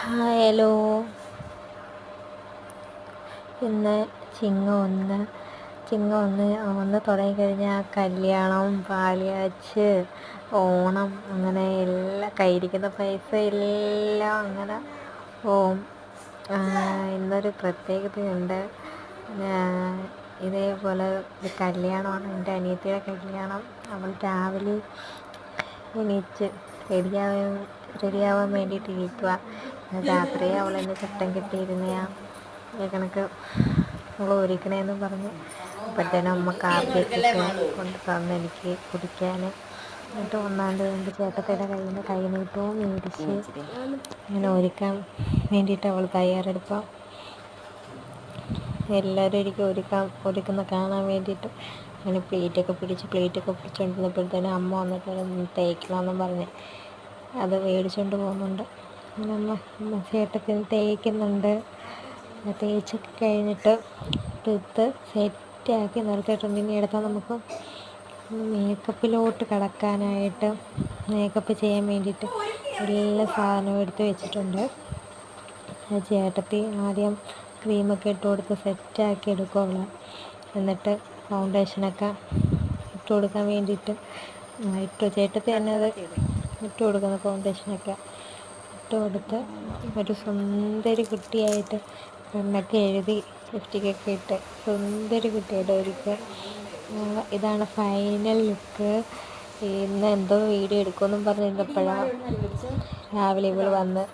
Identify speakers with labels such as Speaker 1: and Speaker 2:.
Speaker 1: Hello, ഇന്ന് ചിങ്ങ ഒന്ന് തുടങ്ങിക്കഴിഞ്ഞാൽ കല്യാണം, പാലുകാച്ച്, ഓണം, അങ്ങനെ എല്ലാം കയ്യിരിക്കുന്ന പൈസ എല്ലാം അങ്ങനെ പോവും. ഇന്നൊരു പ്രത്യേകതയുണ്ട്. ഇതേപോലെ ഒരു കല്യാണമാണ്, എൻ്റെ അനിയത്തിയുടെ കല്യാണം. അവൾ രാവിലെ എണീറ്റ് റെഡിയാവാൻ വേണ്ടിയിട്ട് ഇരിക്കുക. രാത്രി അവൾ എന്നെ ചട്ടം കെട്ടിയിരുന്ന കണക്ക് അവൾ ഒരുക്കണേന്ന് പറഞ്ഞ് അപ്പോഴത്തേനും അമ്മ കാപ്പിയൊക്കെ കൊണ്ട് തന്ന് എനിക്ക് കുടിക്കാൻ. എന്നിട്ട് ഒന്നാണ്ട് എൻ്റെ ചേട്ടത്തിയുടെ കയ്യിൽ നിന്ന് കൈനീട്ടവും മേടിച്ച് അങ്ങനെ ഒരുക്കാൻ വേണ്ടിയിട്ട് അവൾ തയ്യാറെടുക്കുക. എല്ലാവരും എനിക്ക് ഒരുക്കുന്ന കാണാൻ വേണ്ടിയിട്ട് അങ്ങനെ പ്ലേറ്റൊക്കെ പിടിച്ചുകൊണ്ടിരുന്നപ്പോഴത്തേനും അമ്മ വന്നിട്ട് തേക്കണമെന്നും പറഞ്ഞ് അത് മേടിച്ചുകൊണ്ട് പോകുന്നുണ്ട്. അങ്ങനെ അമ്മ ചേട്ടത്തിന് തേക്കുന്നുണ്ട്. തേച്ചൊക്കെ കഴിഞ്ഞിട്ട് എടുത്ത് സെറ്റാക്കി നിർത്തിയിട്ടുണ്ട്. ഇനി എടുത്താൽ നമുക്ക് മേക്കപ്പിലോട്ട് കടക്കാനായിട്ട് മേക്കപ്പ് ചെയ്യാൻ വേണ്ടിയിട്ട് എല്ലാ സാധനവും എടുത്ത് വെച്ചിട്ടുണ്ട്. ചേട്ടത്തി ആദ്യം ക്രീമൊക്കെ ഇട്ട് കൊടുത്ത് സെറ്റാക്കി എടുക്കുക. എന്നിട്ട് ഫൗണ്ടേഷനൊക്കെ ഇട്ട് കൊടുക്കാൻ വേണ്ടിയിട്ട് ചേട്ടത്തി തന്നെ അത് ഇട്ട് കൊടുക്കുന്ന ഫൗണ്ടേഷനൊക്കെ ഇട്ട് കൊടുത്ത് ഒരു സുന്ദരി കുട്ടിയായിട്ട് കണ്ണൊക്കെ എഴുതി ലിപ്സ്റ്റിക്കൊക്കെ ഇട്ട് സുന്ദരി കുട്ടിയായിട്ട് ഒരുക്കുക. ഇതാണ് ഫൈനൽ ലുക്ക്. ഇന്ന് എന്തോ വീഡിയോ എടുക്കുമെന്നും പറഞ്ഞിരുന്നപ്പോഴാണ് രാവിലെ ഇവൾ വന്ന്